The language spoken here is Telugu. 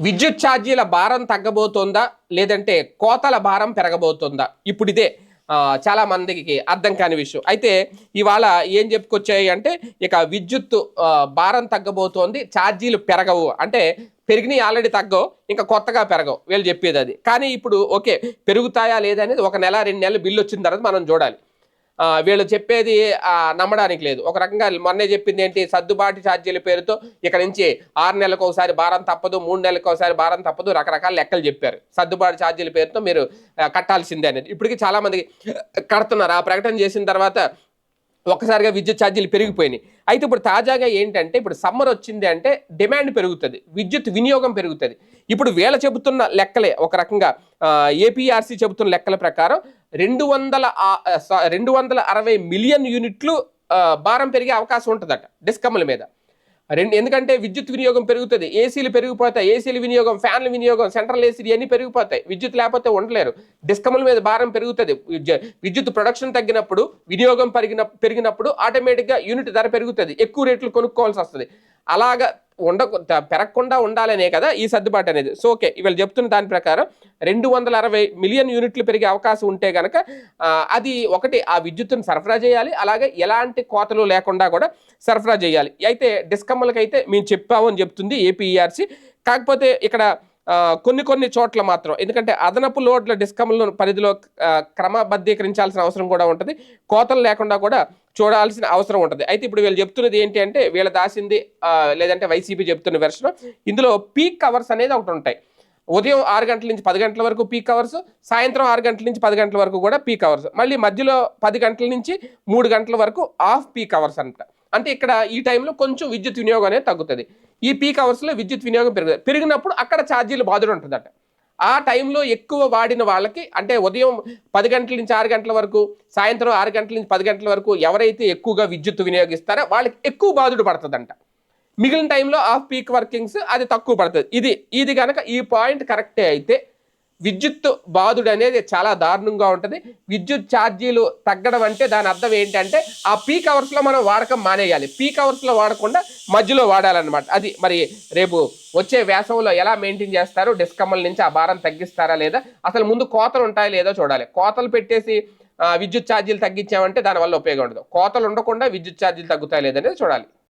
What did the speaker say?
విద్యుత్ ఛార్జీల భారం తగ్గబోతోందా లేదంటే కోతల భారం పెరగబోతోందా? ఇప్పుడు ఇదే చాలా మందికి అర్థం కాని విషయం. అయితే ఇవాళ ఏం చెప్పుకొచ్చాయి అంటే ఇక విద్యుత్ భారం తగ్గబోతోంది, ఛార్జీలు పెరగవు అంటే పెరిగినాయి ఆల్రెడీ తగ్గవు, ఇంకా కొత్తగా పెరగవు వీళ్ళు చెప్పేది అది. కానీ ఇప్పుడు ఓకే, పెరుగుతాయా లేదా అనేది ఒక నెల 2 నెలలు బిల్లు వచ్చిన తర్వాత మనం చూడాలి. వీళ్ళు చెప్పేది నమ్మడానికి లేదు. ఒక రకంగా మొన్నే చెప్పింది ఏంటి, సర్దుబాటు ఛార్జీల పేరుతో ఇక నుంచి 6 నెలలకు ఒకసారి భారం తప్పదు, 3 నెలలకు ఒకసారి భారం తప్పదు, రకరకాల లెక్కలు చెప్పారు. సర్దుబాటు ఛార్జీల పేరుతో మీరు కట్టాల్సిందే అనేది. ఇప్పటికీ చాలా మంది కడుతున్నారు. ఆ ప్రకటన చేసిన తర్వాత ఒక్కసారిగా విద్యుత్ ఛార్జీలు పెరిగిపోయినాయి. అయితే ఇప్పుడు తాజాగా ఏంటంటే, ఇప్పుడు సమ్మర్ వచ్చింది అంటే డిమాండ్ పెరుగుతుంది, విద్యుత్ వినియోగం పెరుగుతుంది. ఇప్పుడు వీళ్ళ చెబుతున్న లెక్కలే ఒక రకంగా ఏపీఆర్సీ చెబుతున్న లెక్కల ప్రకారం 260 మిలియన్ యూనిట్లు భారం పెరిగే అవకాశం ఉంటుందట డిస్కమ్ల మీద. ఎందుకంటే విద్యుత్ వినియోగం పెరుగుతుంది, ఏసీలు పెరిగిపోతాయి, ఏసీల వినియోగం, ఫ్యాన్ల వినియోగం, సెంట్రల్ ఏసీ అన్నీ పెరిగిపోతాయి. విద్యుత్ లేకపోతే ఉండలేరు. డిస్కమ్ల మీద భారం పెరుగుతుంది. విద్యుత్ ప్రొడక్షన్ తగ్గినప్పుడు, వినియోగం పెరిగినప్పుడు ఆటోమేటిక్గా యూనిట్ ధర పెరుగుతుంది, ఎక్కువ రేట్లు కొనుక్కోవాల్సి వస్తుంది. అలాగా పెరగకుండా ఉండాలనే కదా ఈ సర్దుబాటు అనేది. సో ఓకే, ఇవాళ చెప్తున్న దాని ప్రకారం 260 మిలియన్ యూనిట్లు పెరిగే అవకాశం ఉంటే కనుక అది ఒకటి, ఆ విద్యుత్తును సరఫరా చేయాలి, అలాగే ఎలాంటి కోతలు లేకుండా కూడా సరఫరా చేయాలి. అయితే డిస్కమ్లకైతే మేము చెప్పాము అని చెప్తుంది ఏపీఈఆర్సీ. కాకపోతే ఇక్కడ కొన్ని చోట్ల మాత్రం, ఎందుకంటే అదనపు లోడ్ల డిస్కమ్ల పరిధిలో క్రమబద్ధీకరించాల్సిన అవసరం కూడా ఉంటుంది, కోతలు లేకుండా కూడా చూడాల్సిన అవసరం ఉంటుంది. అయితే ఇప్పుడు వీళ్ళు చెప్తున్నది ఏంటి అంటే, వీళ్ళు దాసింది లేదంటే వైసీపీ చెప్తున్న వెర్షన్, ఇందులో పీక్ అవర్స్ అనేది ఒకటి ఉంటాయి. ఉదయం 6 గంటల నుంచి 10 గంటల వరకు పీక్ అవర్స్, సాయంత్రం 6 గంటల నుంచి 10 గంటల వరకు కూడా పీక్ అవర్స్, మళ్ళీ మధ్యలో 10 గంటల నుంచి 3 గంటల వరకు ఆఫ్ పీక్ అవర్స్ అంట. అంటే ఇక్కడ ఈ టైంలో కొంచెం విద్యుత్ వినియోగం అనేది తగ్గుతుంది. ఈ పీక్ అవర్స్లో విద్యుత్ వినియోగం పెరిగినప్పుడు అక్కడ ఛార్జీలు బాధలు ఉంటుందట. ఆ టైంలో ఎక్కువ వాడిన వాళ్ళకి, అంటే ఉదయం 10 గంటల నుంచి 6 గంటల వరకు, సాయంత్రం 6 గంటల నుంచి 10 గంటల వరకు ఎవరైతే ఎక్కువగా విద్యుత్ వినియోగిస్తారో వాళ్ళకి ఎక్కువ బాధుడు పడుతుందంట. మిగిలిన టైంలో ఆఫ్ పీక్ వర్కింగ్స్ అది తక్కువ పడుతుంది. ఇది కనుక ఈ పాయింట్ కరెక్టే అయితే విద్యుత్ బాధుడు అనేది చాలా దారుణంగా ఉంటుంది. విద్యుత్ ఛార్జీలు తగ్గడం అంటే దాని అర్థం ఏంటంటే ఆ పీక్ అవర్స్లో మనం వాడకం మానేయాలి, పీక్ అవర్స్లో వాడకుండా మధ్యలో వాడాలన్నమాట. అది మరి రేపు వచ్చే వేసవిలో ఎలా మెయింటైన్ చేస్తారు, డిస్కమ్ల నుంచి ఆ భారం తగ్గిస్తారా లేదా, అసలు ముందు కోతలు ఉంటాయో లేదో చూడాలి. కోతలు పెట్టేసి విద్యుత్ ఛార్జీలు తగ్గించామంటే దానివల్ల ఉపయోగం ఉండదు. కోతలు ఉండకుండా విద్యుత్ ఛార్జీలు తగ్గుతాయో లేదనేది చూడాలి.